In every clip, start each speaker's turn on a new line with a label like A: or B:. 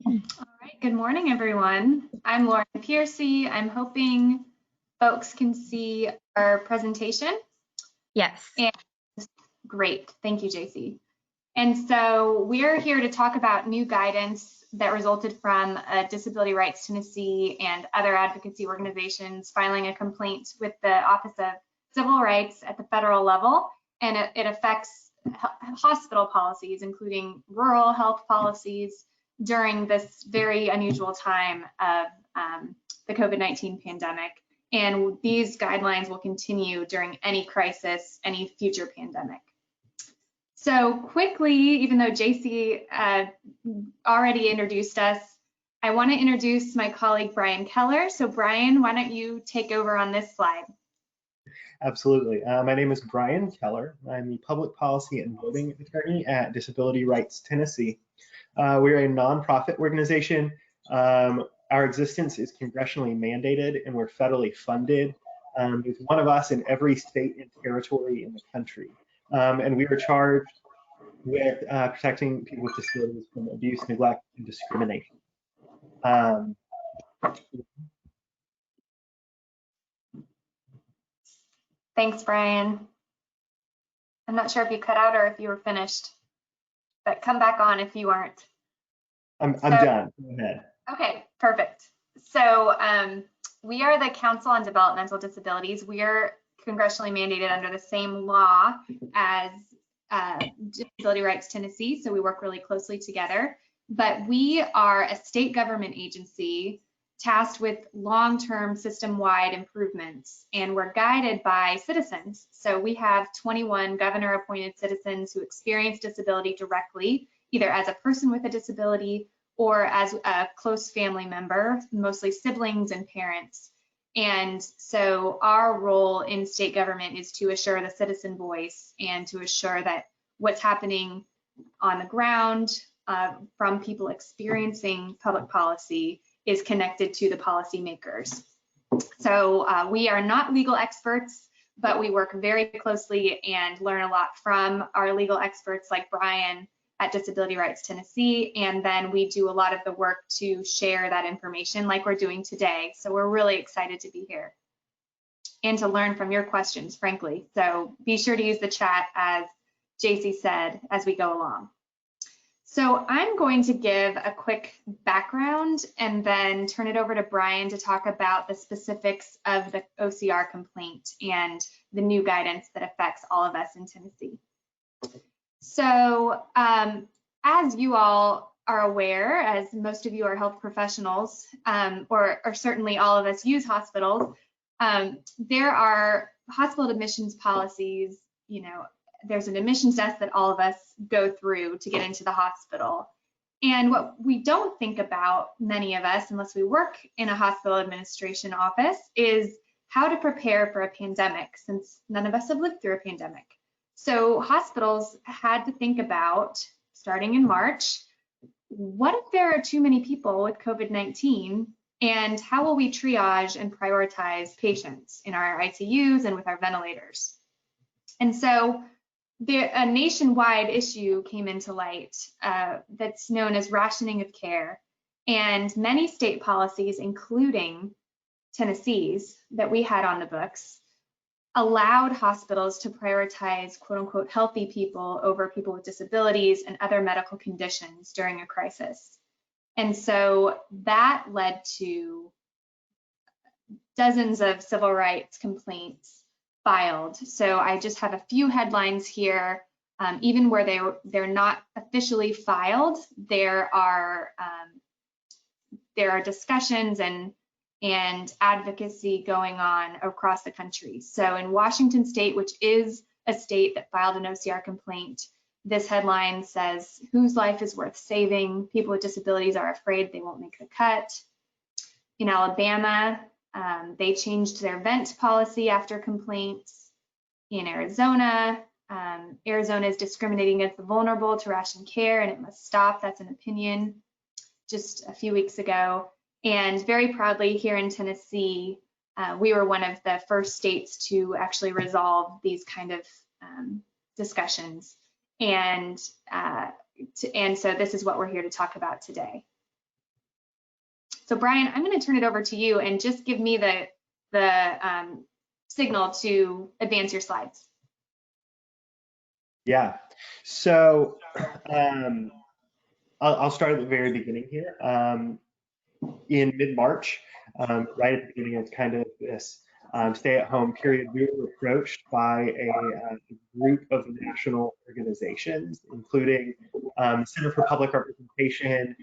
A: All right, good morning, everyone. I'm Lauren Piercy. I'm hoping folks can see our presentation.
B: Yes.
A: And great, thank you, JC. And so we're here to talk about new guidance that resulted from Disability Rights Tennessee and other advocacy organizations filing a complaint with the Office of Civil Rights at the federal level, and it affects hospital policies, including rural health policies, during this very unusual time of the COVID-19 pandemic. And these guidelines will continue during any crisis, any future pandemic. So quickly, even though JC already introduced us, I want to introduce my colleague, Brian Keller. So Brian, why don't you take over on this slide?
C: Absolutely. My name is Brian Keller. I'm the public policy and voting attorney at Disability Rights Tennessee. We're a nonprofit organization. Our existence is congressionally mandated and we're federally funded. There's one of us in every state and territory in the country. And we are charged with protecting people with disabilities from abuse, neglect, and discrimination.
A: Thanks, Brian. I'm not sure if you cut out or if you were finished, but come back on if you aren't.
C: I'm done. Go ahead.
A: Okay, perfect. So we are the Council on Developmental Disabilities. We are congressionally mandated under the same law as Disability Rights Tennessee, so we work really closely together. But we are a state government agency tasked with long-term system-wide improvements, and we're guided by citizens. So we have 21 governor-appointed citizens who experience disability directly, either as a person with a disability or as a close family member, mostly siblings and parents. And so our role in state government is to assure the citizen voice and to assure that what's happening on the ground from people experiencing public policy is connected to the policymakers. So we are not legal experts, but we work very closely and learn a lot from our legal experts like Brian at Disability Rights Tennessee, and then we do a lot of the work to share that information like we're doing today. So we're really excited to be here and to learn from your questions, frankly. So be sure to use the chat, as JC said, as we go along. So I'm going to give a quick background and then turn it over to Brian to talk about the specifics of the OCR complaint and the new guidance that affects all of us in Tennessee. So as you all are aware, as most of you are health professionals, or certainly all of us use hospitals, there are hospital admissions policies. You know, there's an admissions desk that all of us go through to get into the hospital. And what we don't think about, many of us, unless we work in a hospital administration office, is how to prepare for a pandemic, since none of us have lived through a pandemic. So hospitals had to think about, starting in March, what if there are too many people with COVID-19, and how will we triage and prioritize patients in our ICUs and with our ventilators? And so a nationwide issue came into light that's known as rationing of care, and many state policies, including Tennessee's that we had on the books, allowed hospitals to prioritize quote unquote healthy people over people with disabilities and other medical conditions during a crisis. And so that led to dozens of civil rights complaints filed. So I just have a few headlines here. Even where they're not officially filed, there are discussions and advocacy going on across the country. So in Washington State, which is a state that filed an OCR complaint, this headline says, "Whose life is worth saving? People with disabilities are afraid they won't make the cut." In Alabama, they changed their vent policy after complaints. In Arizona, Arizona is discriminating against the vulnerable to ration care and it must stop. That's an opinion just a few weeks ago. And very proudly here in Tennessee, we were one of the first states to actually resolve these kind of discussions. And so this is what we're here to talk about today. So Brian, I'm going to turn it over to you and just give me the signal to advance your slides.
C: Yeah. So I'll start at the very beginning here. In mid-March, right at the beginning of kind of this stay-at-home period, we were approached by a group of national organizations, including the Center for Public Representation,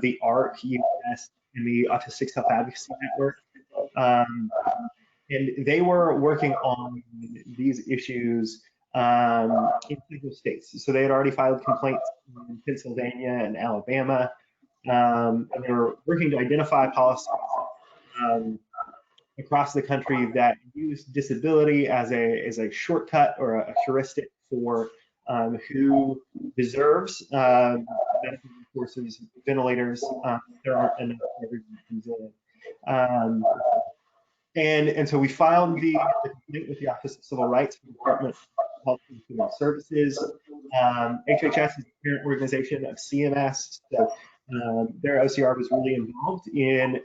C: the ARC US, and the Autistic Self-Advocacy Network. And they were working on these issues in several states. So they had already filed complaints in Pennsylvania and Alabama. And they were working to identify policies across the country that use disability as a shortcut or a heuristic for who deserves medical resources, ventilators. There aren't enough for everyone who's in. And so we filed the complaint with the Office of Civil Rights, the Department of Health and Human Services. HHS is the parent organization of CMS, so their OCR was really involved in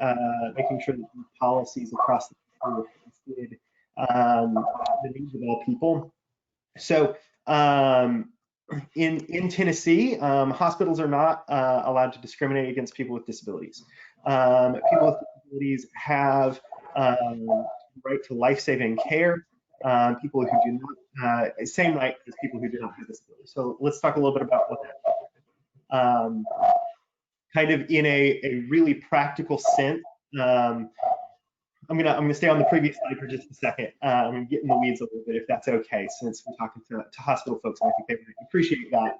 C: making sure that these policies across the country reflected the needs of all people. So in Tennessee, hospitals are not allowed to discriminate against people with disabilities. People with disabilities have right to life-saving care. People who do not, same right as people who do not have disabilities. So let's talk a little bit about what that means. Kind of in a really practical sense. I'm gonna stay on the previous slide for just a second. I'm gonna get in the weeds a little bit if that's okay, since we're talking to hospital folks, and I think they would appreciate that.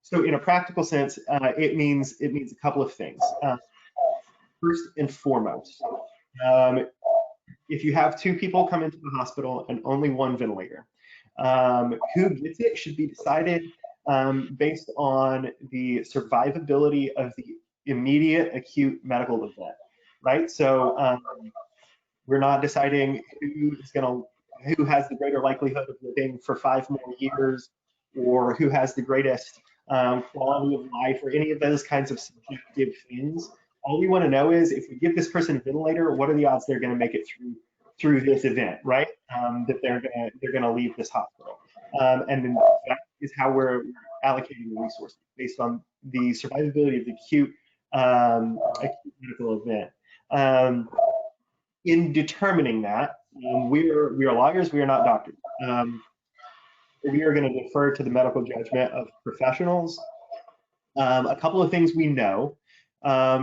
C: So in a practical sense, it means a couple of things. First and foremost, if you have two people come into the hospital and only one ventilator, who gets it should be decided based on the survivability of the immediate acute medical event, right? So we're not deciding who has the greater likelihood of living for 5 more years, or who has the greatest quality of life, or any of those kinds of subjective things. All we want to know is, if we give this person a ventilator, what are the odds they're going to make it through this event, right? That they're gonna leave this hospital, and then that is how we're allocating the resources, based on the survivability of the acute medical event. In determining that, we are lawyers, we are not doctors. We are going to defer to the medical judgment of professionals. A couple of things we know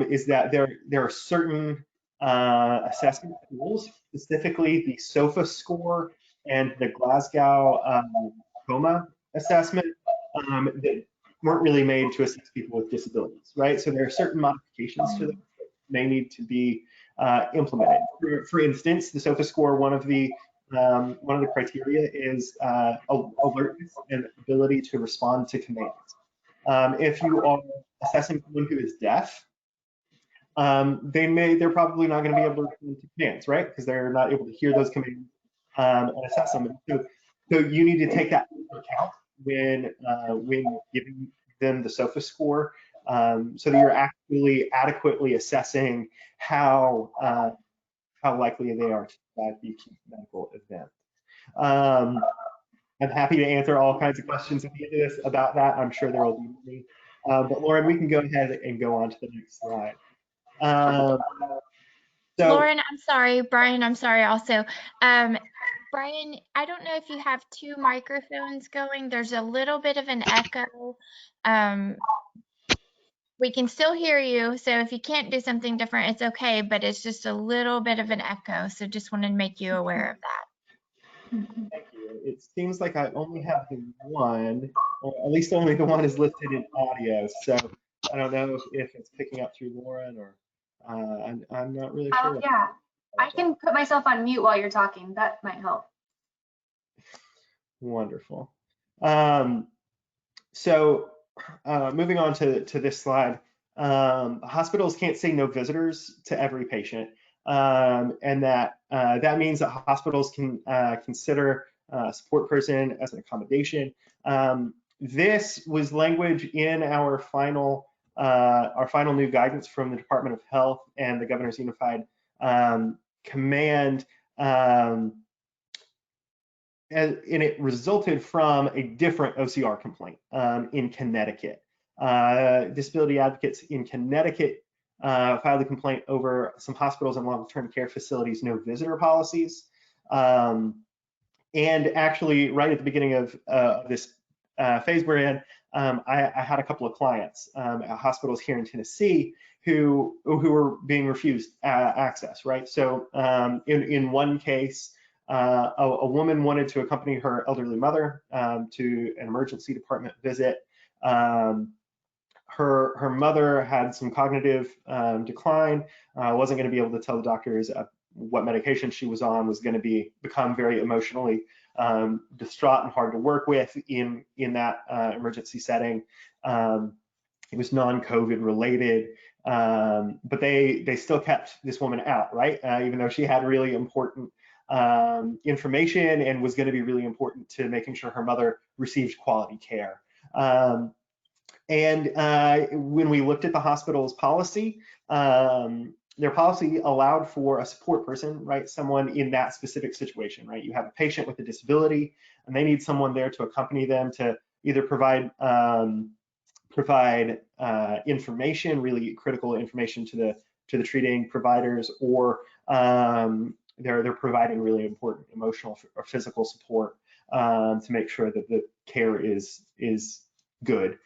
C: is that there are certain assessment tools, specifically the SOFA score and the Glasgow coma assessment, that weren't really made to assess people with disabilities, right? So there are certain modifications to them that may need to be implemented. For instance, the SOFA score, one of the criteria is alertness and ability to respond to commands. If you are assessing someone who is deaf, they're probably not going to be able to respond to commands, right? Because they're not able to hear those commands and assess them. So you need to take that into account when giving them the SOFA score, so that you're actually adequately assessing how likely they are to survive the acute medical event. I'm happy to answer all kinds of questions at the end of this about that. I'm sure there will be many. But Lauren, we can go ahead and go on to the next slide.
B: Lauren, I'm sorry. Brian, I'm sorry also. Brian, I don't know if you have two microphones going. There's a little bit of an echo. We can still hear you, so if you can't do something different, it's okay, but it's just a little bit of an echo, so just wanted to make you aware of that.
C: Thank you. It seems like I only have the one, or at least only the one is listed in audio, so I don't know if it's picking up through Lauren, or I'm not really sure.
A: Yeah, I can put myself on mute while you're talking. That might help.
C: Wonderful. So moving on to this slide, hospitals can't say no visitors to every patient, and that means that hospitals can consider a support person as an accommodation. This was language in our final our final new guidance from the Department of Health and the Governor's Unified Command, and it resulted from a different OCR complaint in Connecticut. Disability advocates in Connecticut filed a complaint over some hospitals and long-term care facilities no visitor policies. And actually, right at the beginning of this phase we're in, I had a couple of clients at hospitals here in Tennessee who were being refused access, right? So in one case, a woman wanted to accompany her elderly mother to an emergency department visit. Her mother had some cognitive decline, wasn't going to be able to tell the doctors what medication she was on, was going to become very emotionally distraught and hard to work with in that emergency setting. It was non-COVID related, but they still kept this woman out, right? Even though she had really important information and was going to be really important to making sure her mother received quality care. And when we looked at the hospital's policy, their policy allowed for a support person, right? Someone in that specific situation, right? You have a patient with a disability and they need someone there to accompany them to either provide information, really critical information to the treating providers, or they're providing really important emotional or physical support to make sure that the care is good.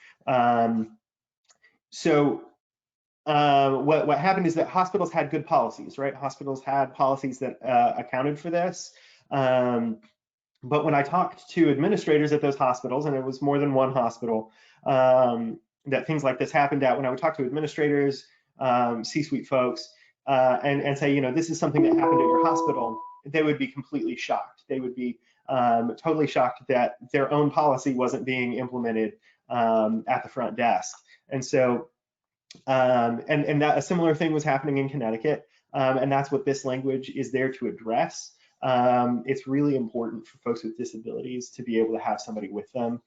C: What happened is that hospitals had good policies, right? Hospitals had policies that accounted for this. But when I talked to administrators at those hospitals, and it was more than one hospital that things like this happened at, when I would talk to administrators, C-suite folks, and say, this is something that happened at your hospital, they would be completely shocked. They would be totally shocked that their own policy wasn't being implemented at the front desk. And so, and that a similar thing was happening in Connecticut, and that's what this language is there to address. It's really important for folks with disabilities to be able to have somebody with them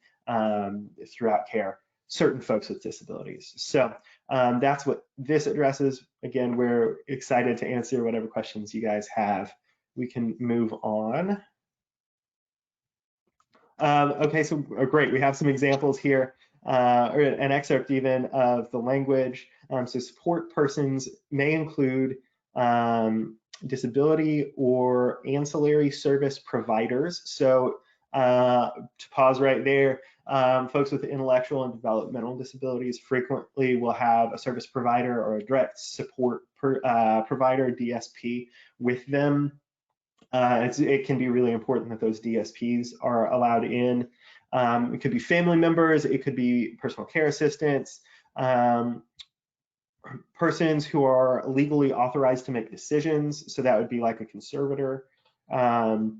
C: throughout care, certain folks with disabilities. So that's what this addresses. Again, we're excited to answer whatever questions you guys have. We can move on. Okay, so great, we have some examples here, or an excerpt even of the language. So support persons may include disability or ancillary service providers. So to pause right there, folks with intellectual and developmental disabilities frequently will have a service provider or a direct support provider, DSP, with them. It can be really important that those DSPs are allowed in. It could be family members, it could be personal care assistants, persons who are legally authorized to make decisions. So that would be like a conservator for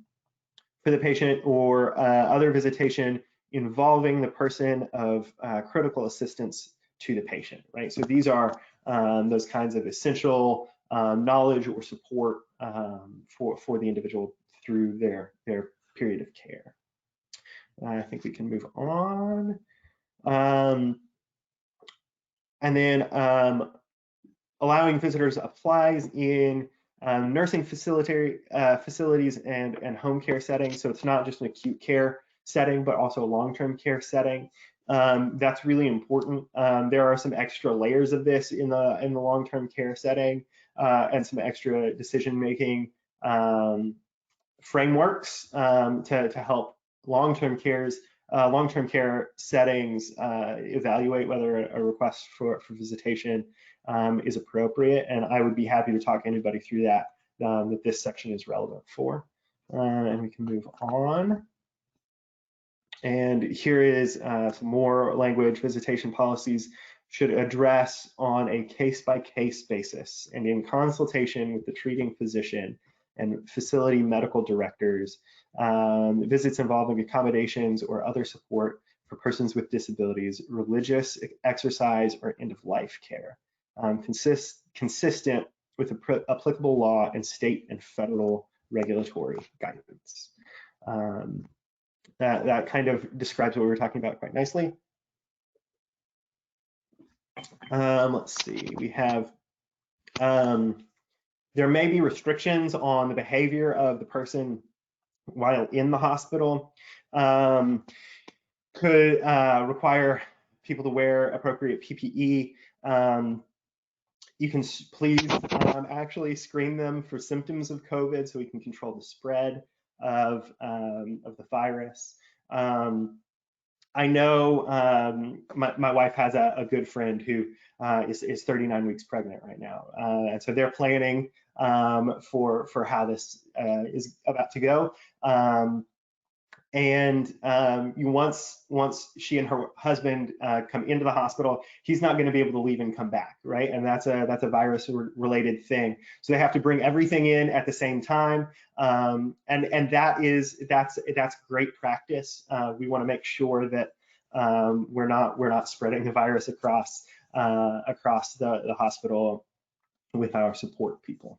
C: the patient, or other visitation involving the person of critical assistance to the patient, right? So these are those kinds of essential knowledge or support for the individual through their period of care. I think we can move on. And then allowing visitors applies in nursing facilities and home care settings. So it's not just an acute care setting, but also a long-term care setting. That's really important. There are some extra layers of this in the long-term care setting, and some extra decision-making frameworks to help long-term care settings evaluate whether a request for visitation is appropriate. And I would be happy to talk anybody through that that this section is relevant for. And we can move on. And here is some more language. Visitation policies should address on a case-by-case basis and in consultation with the treating physician and facility medical directors, visits involving accommodations or other support for persons with disabilities, religious exercise, or end-of-life care, consistent with the applicable law and state and federal regulatory guidance. That kind of describes what we were talking about quite nicely. Let's see, we have, there may be restrictions on the behavior of the person while in the hospital. Could require people to wear appropriate PPE. You can please actually screen them for symptoms of COVID so we can control the spread of the virus. I know my wife has a good friend who is 39 weeks pregnant right now. And so they're planning for how this is about to go. Once she and her husband come into the hospital, he's not going to be able to leave and come back, right? And that's a virus related thing. So they have to bring everything in at the same time, and that's great practice. We want to make sure that we're not spreading the virus across the hospital with our support people.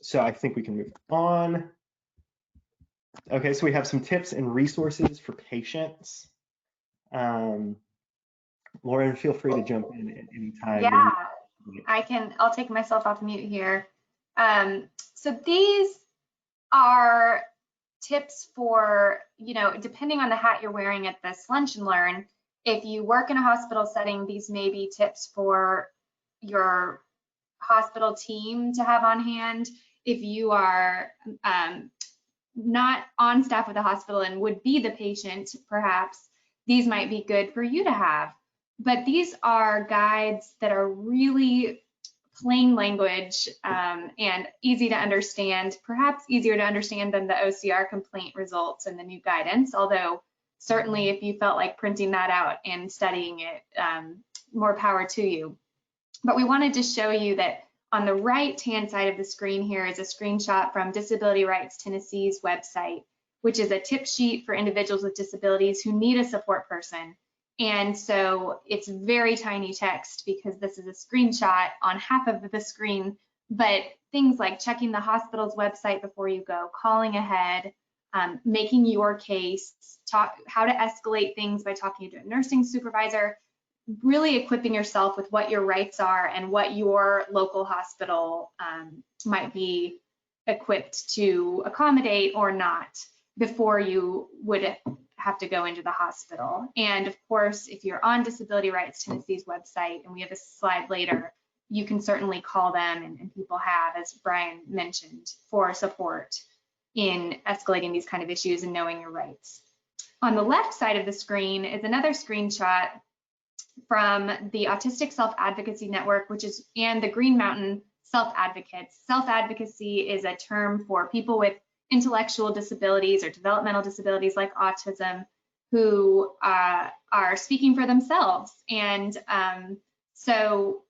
C: So I think we can move on. Okay, so we have some tips and resources for patients. Lauren, feel free to jump in at any time.
A: Yeah, I'll take myself off mute here. So these are tips for, depending on the hat you're wearing at this Lunch and Learn. If you work in a hospital setting, these may be tips for your hospital team to have on hand. If you are not on staff with the hospital and would be the patient, perhaps these might be good for you to have. But these are guides that are really plain language and easy to understand, perhaps easier to understand than the OCR complaint results and the new guidance, although certainly if you felt like printing that out and studying it, more power to you. But we wanted to show you that on the right-hand side of the screen here is a screenshot from Disability Rights Tennessee's website, which is a tip sheet for individuals with disabilities who need a support person. And so it's very tiny text because this is a screenshot on half of the screen, but things like checking the hospital's website before you go, calling ahead, making your case, how to escalate things by talking to a nursing supervisor, really equipping yourself with what your rights are and what your local hospital might be equipped to accommodate or not before you would have to go into the hospital. And of course, if you're on Disability Rights Tennessee's website, and we have a slide later, you can certainly call them, and people have, as Brian mentioned, for support in escalating these kind of issues and knowing your rights. On the left side of the screen is another screenshot from the Autistic Self-Advocacy Network, and the Green Mountain Self-Advocates. Self-advocacy is a term for people with intellectual disabilities or developmental disabilities like autism who are speaking for themselves. And so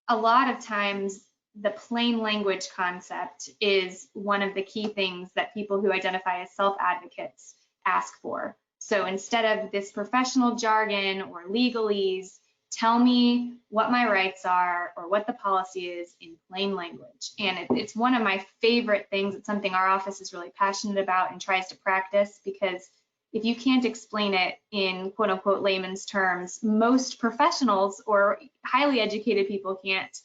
A: a lot of times the plain language concept is one of the key things that people who identify as self-advocates ask for. So instead of this professional jargon or legalese, tell me what my rights are or what the policy is in plain language. And it's one of my favorite things. It's something our office is really passionate about and tries to practice, because if you can't explain it in quote unquote layman's terms, most professionals or highly educated people can't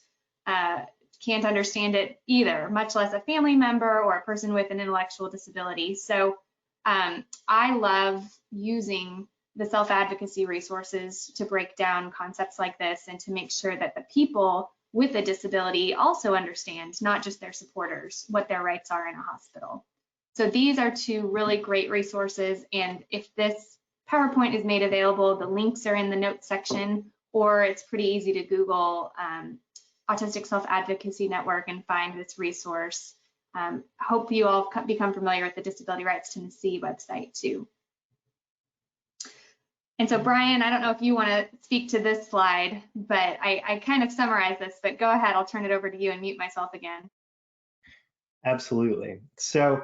A: understand it either, much less a family member or a person with an intellectual disability. So I love using the self-advocacy resources to break down concepts like this and to make sure that the people with a disability also understand, not just their supporters, what their rights are in a hospital. So these are two really great resources, and if this PowerPoint is made available, the links are in the notes section, or it's pretty easy to Google Autistic Self-Advocacy Network and find this resource. Hope you all become familiar with the Disability Rights Tennessee website too. And so Brian, I don't know if you want to speak to this slide, but I kind of summarized this, but go ahead, I'll turn it over to you and mute myself again.
C: Absolutely. So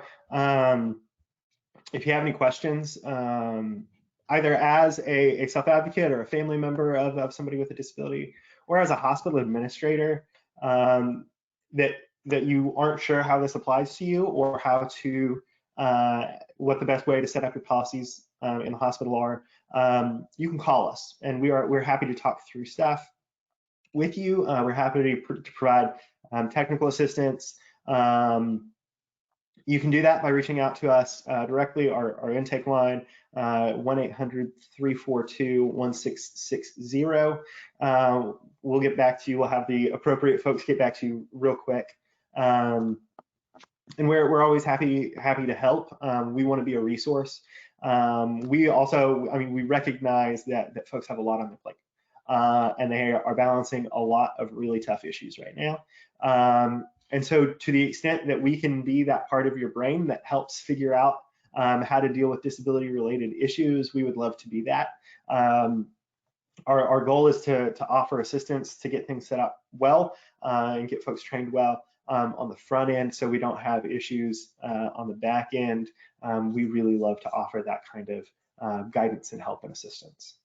C: if you have any questions, either as a self-advocate or a family member of somebody with a disability, or as a hospital administrator, that you aren't sure how this applies to you, or how to what the best way to set up your policies in the hospital are, you can call us, and we're happy to talk through stuff with you. We're happy to provide technical assistance. You can do that by reaching out to us directly. Our intake line, 1-800-342-1660. We'll get back to you. We'll have the appropriate folks get back to you real quick. And we're always happy to help. We want to be a resource. We also, we recognize that folks have a lot on their plate, and they are balancing a lot of really tough issues right now. And so to the extent that we can be that part of your brain that helps figure out how to deal with disability related issues, we would love to be that. Our goal is to offer assistance to get things set up well and get folks trained well on the front end, so we don't have issues on the back end. We really love to offer that kind of guidance and help and assistance.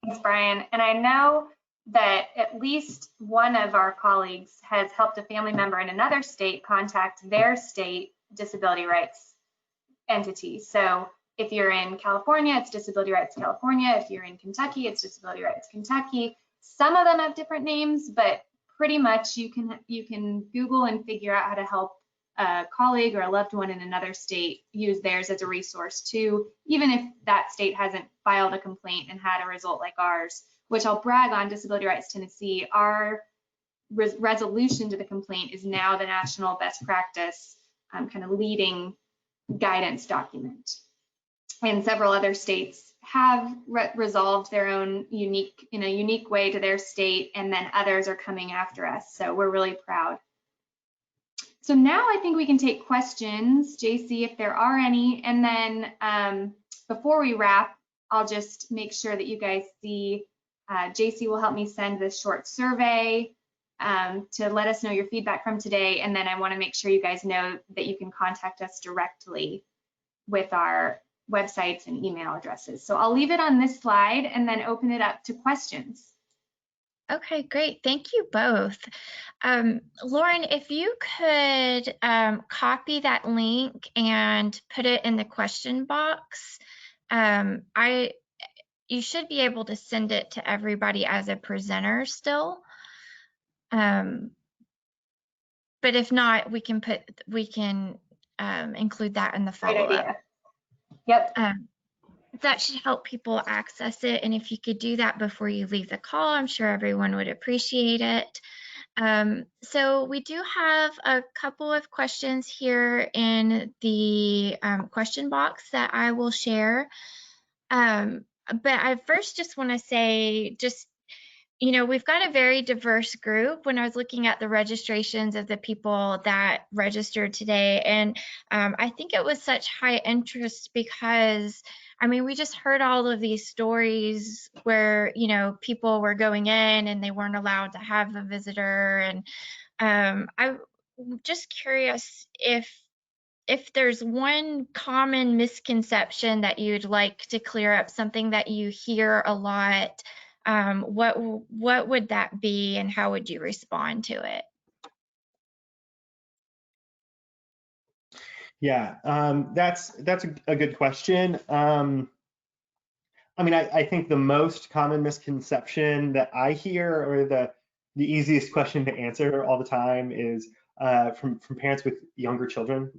A: Thanks, Brian. And I know that at least one of our colleagues has helped a family member in another state contact their state disability rights entity. So if you're in California, it's Disability Rights California. If you're in Kentucky, it's Disability Rights Kentucky. Some of them have different names, but pretty much you can Google and figure out how to help a colleague or a loved one in another state use theirs as a resource too, even if that state hasn't filed a complaint and had a result like ours, which I'll brag on Disability Rights Tennessee. Our resolution to the complaint is now the national best practice kind of leading guidance document. And several other states have resolved their own unique way to their state, and then others are coming after us. So we're really proud. So now I think we can take questions, JC, if there are any. And then before we wrap, I'll just make sure that you guys see, JC will help me send this short survey to let us know your feedback from today. And then I want to make sure you guys know that you can contact us directly with our websites and email addresses. So I'll leave it on this slide and then open it up to questions.
B: Okay, great. Thank you both. Lauren, if you could copy that link and put it in the question box, you should be able to send it to everybody as a presenter still. But if not, we can include that in the follow-up.
A: Great idea. Yep.
B: That should help people access it. And if you could do that before you leave the call, I'm sure everyone would appreciate it. So we do have a couple of questions here in the question box that I will share. But I first just want to say, we've got a very diverse group. When I was looking at the registrations of the people that registered today, and I think it was such high interest because, we just heard all of these stories where, people were going in and they weren't allowed to have a visitor. And I'm just curious if there's one common misconception that you'd like to clear up, something that you hear a lot, what would that be, and how would you respond to it?
C: Yeah, that's a good question. I think the most common misconception that I hear, or the easiest question to answer all the time, is from parents with younger children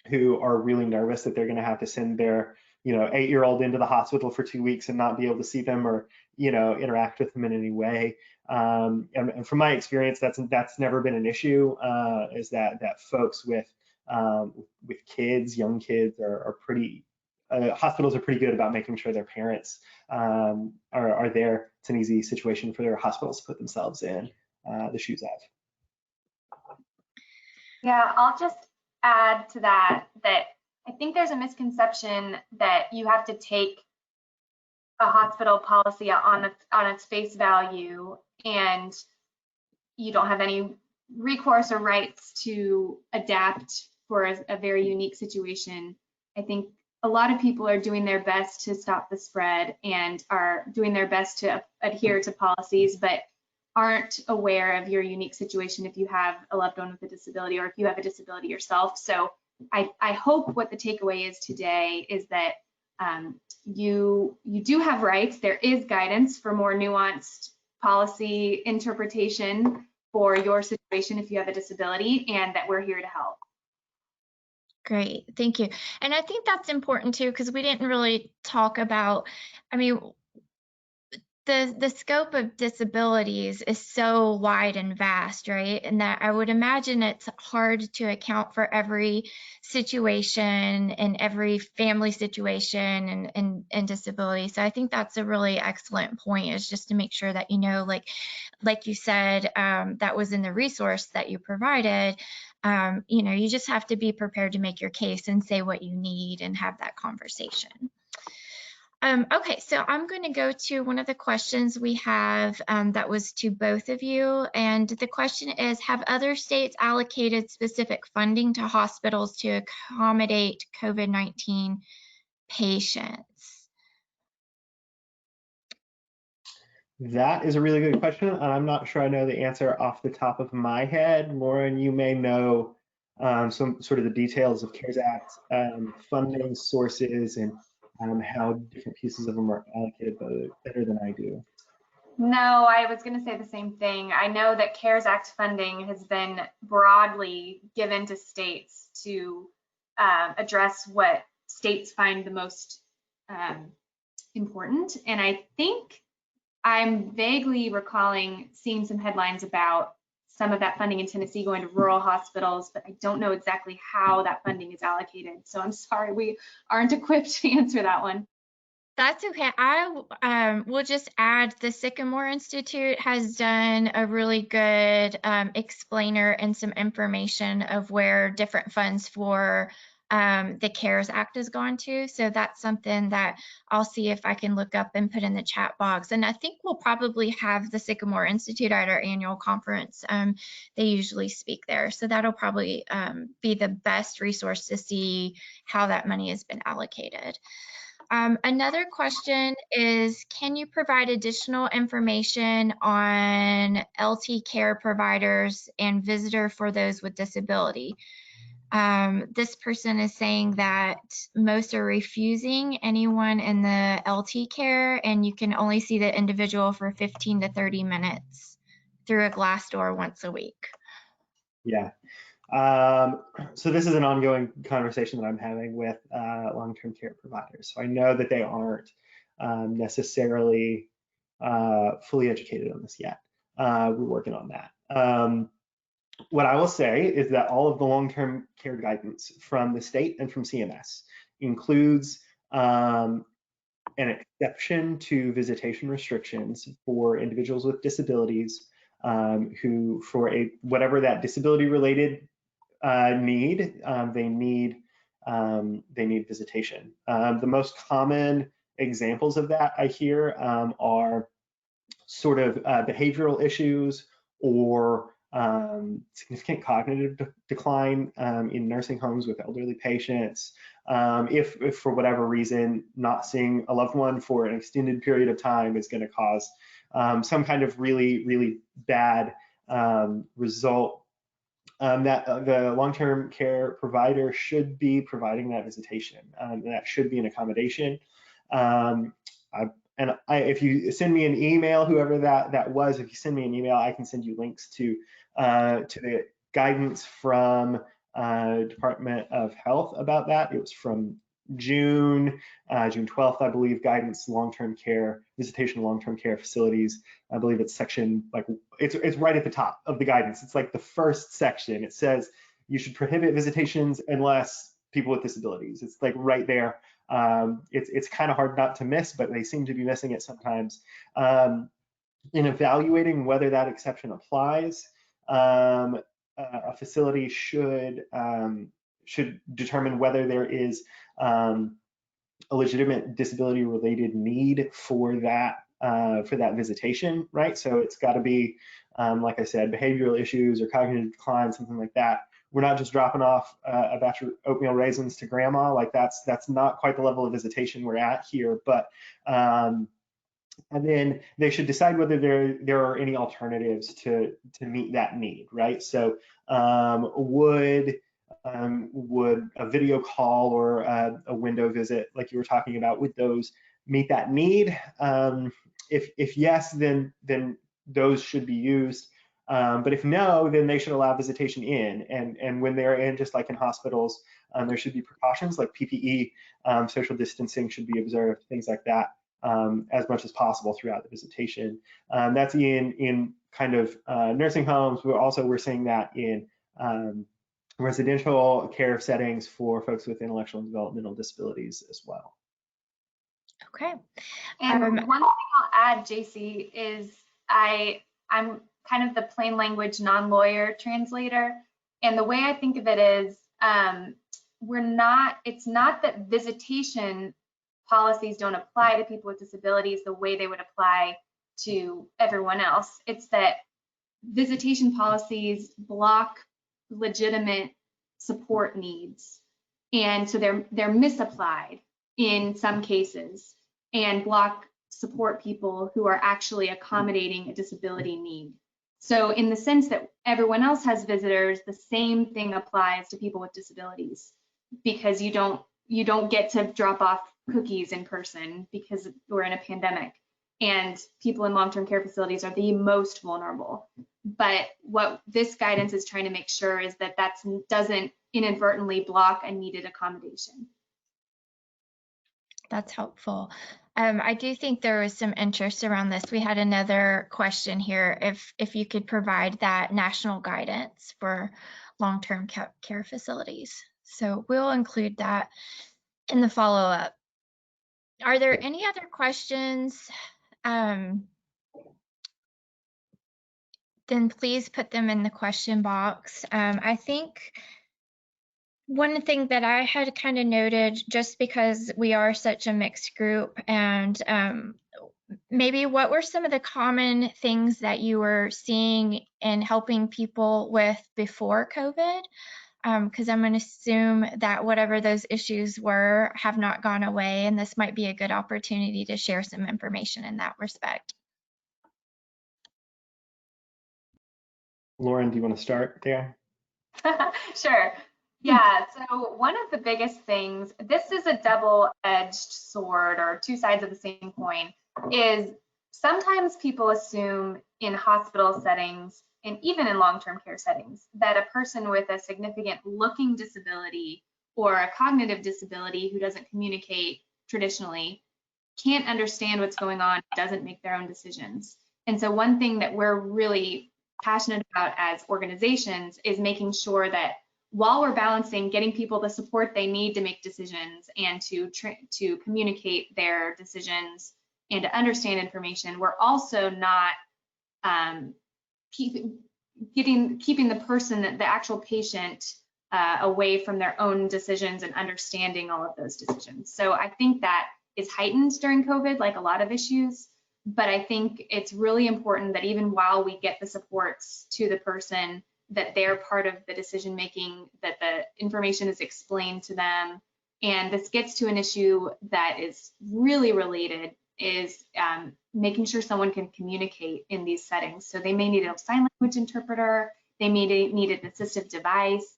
C: who are really nervous that they're going to have to send their 8-year-old into the hospital for 2 weeks and not be able to see them or interact with them in any way. And from my experience, that's never been an issue. Is that folks with kids, young kids, are pretty. Hospitals are pretty good about making sure their parents are there. It's an easy situation for their hospitals to put themselves in the shoes of.
A: Yeah, I'll just add to that I think there's a misconception that you have to take a hospital policy on its face value and you don't have any recourse or rights to adapt for a very unique situation. I think a lot of people are doing their best to stop the spread and are doing their best to adhere to policies, but aren't aware of your unique situation if you have a loved one with a disability or if you have a disability yourself. So I hope what the takeaway is today is that you do have rights. There is guidance for more nuanced policy interpretation for your situation if you have a disability, and that we're here to help.
B: Great, thank you. And I think that's important too, because we didn't really talk about, I mean, the scope of disabilities is so wide and vast, right? And that I would imagine it's hard to account for every situation and every family situation and disability. So I think that's a really excellent point, is just to make sure that, you know, like you said, that was in the resource that you provided. You know, you just have to be prepared to make your case and say what you need and have that conversation. Okay, so I'm going to go to one of the questions we have that was to both of you. And the question is, have other states allocated specific funding to hospitals to accommodate COVID-19 patients?
C: That is a really good question, and I'm not sure I know the answer off the top of my head. Lauren, you may know some sort of the details of CARES Act funding sources and how different pieces of them are allocated better than I do.
A: No, I was going to say the same thing. I know that CARES Act funding has been broadly given to states to address what states find the most important. And I think I'm vaguely recalling seeing some headlines about some of that funding in Tennessee going to rural hospitals, but I don't know exactly how that funding is allocated. So I'm sorry, we aren't equipped to answer that one.
B: That's okay. I will just add, the Sycamore Institute has done a really good explainer and some information of where different funds for the CARES Act has gone to. So that's something that I'll see if I can look up and put in the chat box. And I think we'll probably have the Sycamore Institute at our annual conference. They usually speak there. So that'll probably be the best resource to see how that money has been allocated. Another question is, can you provide additional information on LT care providers and visitor for those with disability? This person is saying that most are refusing anyone in the LT care, and you can only see the individual for 15 to 30 minutes through a glass door once a week.
C: Yeah. So this is an ongoing conversation that I'm having with long-term care providers. So I know that they aren't necessarily fully educated on this yet. We're working on that. What I will say is that all of the long-term care guidance from the state and from CMS includes an exception to visitation restrictions for individuals with disabilities who, for whatever that disability-related need, they need visitation. The most common examples of that I hear are sort of behavioral issues or significant cognitive decline in nursing homes with elderly patients. If for whatever reason not seeing a loved one for an extended period of time is going to cause some kind of really bad result, that the long-term care provider should be providing that visitation. That should be an accommodation. If you send me an email, whoever that was, if you send me an email, I can send you links to the guidance from Department of Health about that. It was from June 12th, I believe, guidance, long-term care, visitation, long-term care facilities. I believe it's section, like, it's right at the top of the guidance. It's like the first section. It says you should prohibit visitations unless people with disabilities. It's like right there. It's kind of hard not to miss, but they seem to be missing it sometimes. In evaluating whether that exception applies, a facility should determine whether there is a legitimate disability-related need for that visitation, right? So it's got to be, like I said, behavioral issues or cognitive decline, something like that. We're not just dropping off a batch of oatmeal raisins to grandma. Like that's not quite the level of visitation we're at here. But and then they should decide whether there are any alternatives to meet that need, right? So would would a video call or a window visit, like you were talking about, would those meet that need? If yes, then those should be used. But if no, then they should allow visitation in. And when they're in, just like in hospitals, there should be precautions like PPE, social distancing should be observed, things like that, as much as possible throughout the visitation. That's in kind of nursing homes. We're seeing that in residential care settings for folks with intellectual and developmental disabilities as well.
B: Okay.
A: And one thing I'll add, JC, is I'm kind of the plain language non-lawyer translator. And the way I think of it is it's not that visitation policies don't apply to people with disabilities the way they would apply to everyone else. It's that visitation policies block legitimate support needs. And so they're misapplied in some cases and block support people who are actually accommodating a disability need. So in the sense that everyone else has visitors, the same thing applies to people with disabilities, because you don't get to drop off cookies in person because we're in a pandemic, and people in long-term care facilities are the most vulnerable. But what this guidance is trying to make sure is that that doesn't inadvertently block a needed accommodation.
B: That's helpful. I do think there was some interest around this. We had another question here, if you could provide that national guidance for long-term care facilities. So we'll include that in the follow-up. Are there any other questions? Then please put them in the question box. I think one thing that I had kind of noted, just because we are such a mixed group, and maybe what were some of the common things that you were seeing in helping people with before COVID? Because I'm going to assume that whatever those issues were have not gone away, and this might be a good opportunity to share some information in that respect.
C: Lauren, do you want to start there?
A: Sure. Yeah, so one of the biggest things, this is a double-edged sword, or two sides of the same coin, is sometimes people assume in hospital settings and even in long-term care settings that a person with a significant looking disability or a cognitive disability who doesn't communicate traditionally can't understand what's going on, doesn't make their own decisions. And so one thing that we're really passionate about as organizations is making sure that while we're balancing getting people the support they need to make decisions and to communicate their decisions and to understand information, we're also not keeping the person, the actual patient, away from their own decisions and understanding all of those decisions. So I think that is heightened during COVID, like a lot of issues. But I think it's really important that even while we get the supports to the person, that they're part of the decision making, that the information is explained to them. And this gets to an issue that is really related, is making sure someone can communicate in these settings. So they may need a sign language interpreter, they may need an assistive device.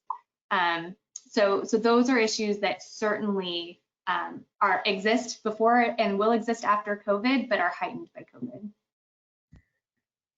A: So those are issues that certainly exist before and will exist after COVID, but are heightened by COVID.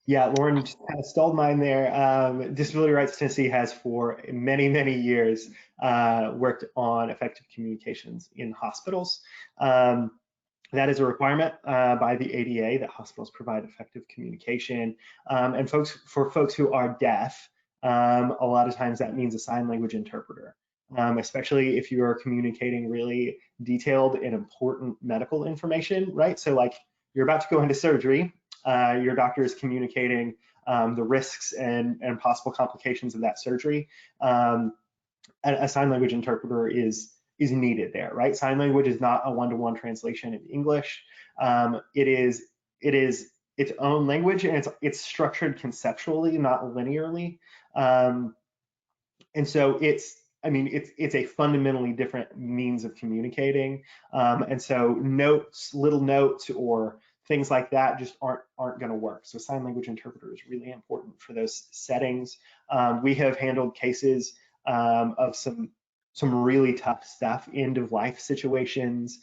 C: Yeah, Lauren, you just kind of stole mine there. Disability Rights Tennessee has for many, many years worked on effective communications in hospitals. That is a requirement by the ADA that hospitals provide effective communication. And for folks who are deaf, a lot of times that means a sign language interpreter, especially if you are communicating really detailed and important medical information, right? So like you're about to go into surgery, your doctor is communicating the risks and possible complications of that surgery. A sign language interpreter is needed there, right? Sign language is not a one-to-one translation in English. It is its own language, and it's structured conceptually, not linearly. And so it's a fundamentally different means of communicating. And so little notes or things like that just aren't going to work. So sign language interpreter is really important for those settings. We have handled cases of some really tough stuff, end of life situations,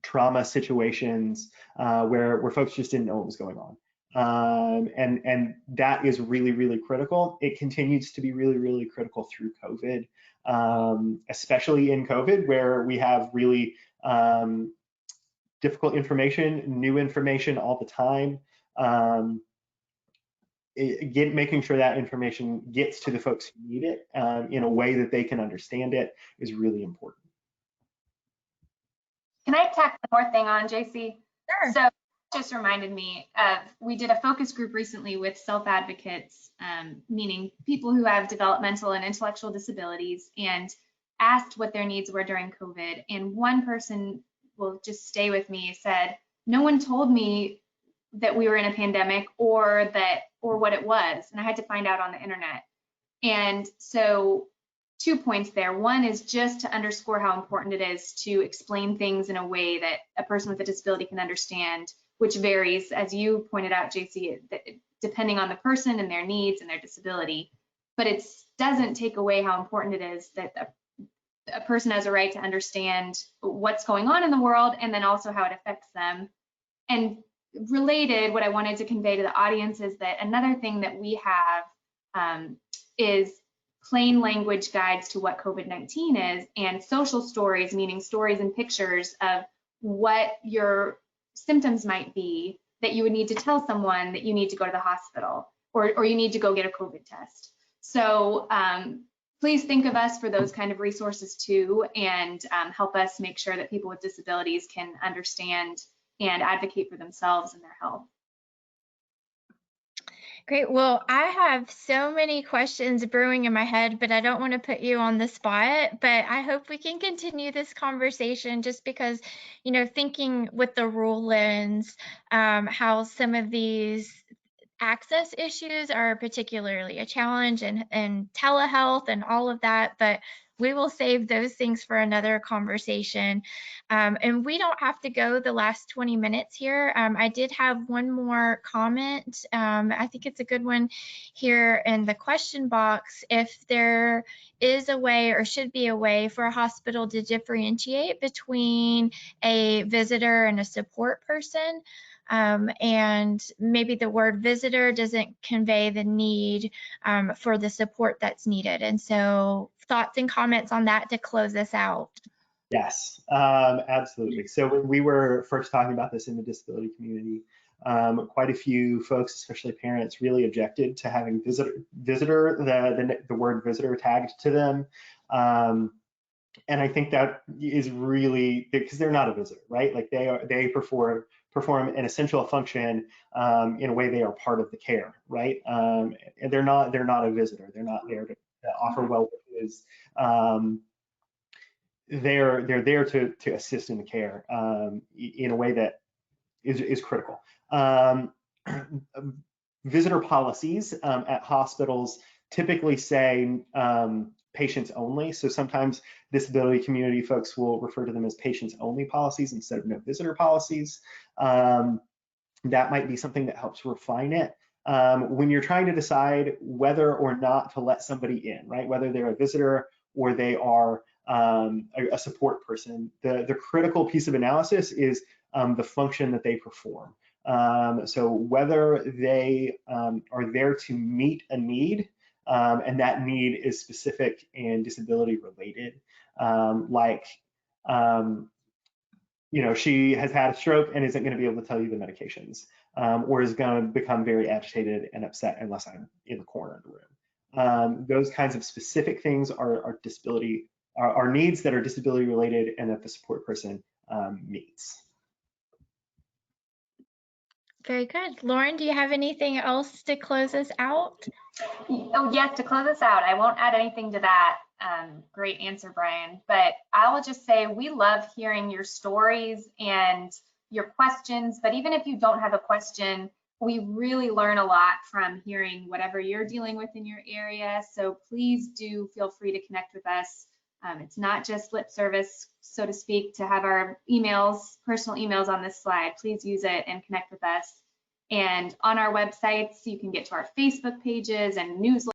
C: trauma situations, where folks just didn't know what was going on. And that is really, really critical. It continues to be really, really critical through COVID, especially in COVID, where we have really difficult information, new information all the time. Making sure that information gets to the folks who need it in a way that they can understand it is really important.
A: Can I tack one more thing on, JC?
B: Sure.
A: So just reminded me of, we did a focus group recently with self-advocates, meaning people who have developmental and intellectual disabilities, and asked what their needs were during COVID. And one person, will just stay with me, said, no one told me that we were in a pandemic or what it was. And I had to find out on the internet. And so 2 points there. One is just to underscore how important it is to explain things in a way that a person with a disability can understand, which varies, as you pointed out, JC, depending on the person and their needs and their disability. But it doesn't take away how important it is that a person has a right to understand what's going on in the world and then also how it affects them. And related, what I wanted to convey to the audience is that another thing that we have is plain language guides to what COVID-19 is, and social stories, meaning stories and pictures of what your symptoms might be that you would need to tell someone that you need to go to the hospital or you need to go get a COVID test. So please think of us for those kind of resources too, and help us make sure that people with disabilities can understand and advocate for themselves and their health.
B: Great. Well, I have so many questions brewing in my head, but I don't want to put you on the spot. But I hope we can continue this conversation, just because, thinking with the rule lens, how some of these access issues are particularly a challenge, and telehealth and all of that, but we will save those things for another conversation. And we don't have to go the last 20 minutes here. I did have one more comment. I think it's a good one here in the question box. If there is a way, or should be a way, for a hospital to differentiate between a visitor and a support person. And maybe the word visitor doesn't convey the need for the support that's needed. And so thoughts and comments on that to close us out.
C: Yes, absolutely. So when we were first talking about this in the disability community, quite a few folks, especially parents, really objected to having the word visitor tagged to them. And I think that is really because they're not a visitor, right? Like they perform an essential function in a way they are part of the care, right? And they're not a visitor. They're not there to offer well wishes. They're there to assist in the care in a way that is critical. Visitor policies at hospitals typically say patients only. So sometimes disability community folks will refer to them as patients only policies instead of no visitor policies. That might be something that helps refine it. When you're trying to decide whether or not to let somebody in, right? Whether they're a visitor or they are a support person, the critical piece of analysis is the function that they perform. So whether they are there to meet a need, and that need is specific and disability related, she has had a stroke and isn't going to be able to tell you the medications, or is going to become very agitated and upset unless I'm in the corner of the room. Those kinds of specific things are needs that are disability related and that the support person meets.
B: Very good. Lauren, do you have anything else to close us out?
A: Oh, yes, to close us out, I won't add anything to that. Great answer, Brian. But I will just say we love hearing your stories and your questions. But even if you don't have a question, we really learn a lot from hearing whatever you're dealing with in your area. So please do feel free to connect with us. It's not just lip service, so to speak, to have our emails, personal emails on this slide. Please use it and connect with us. And on our websites, you can get to our Facebook pages and newsletters.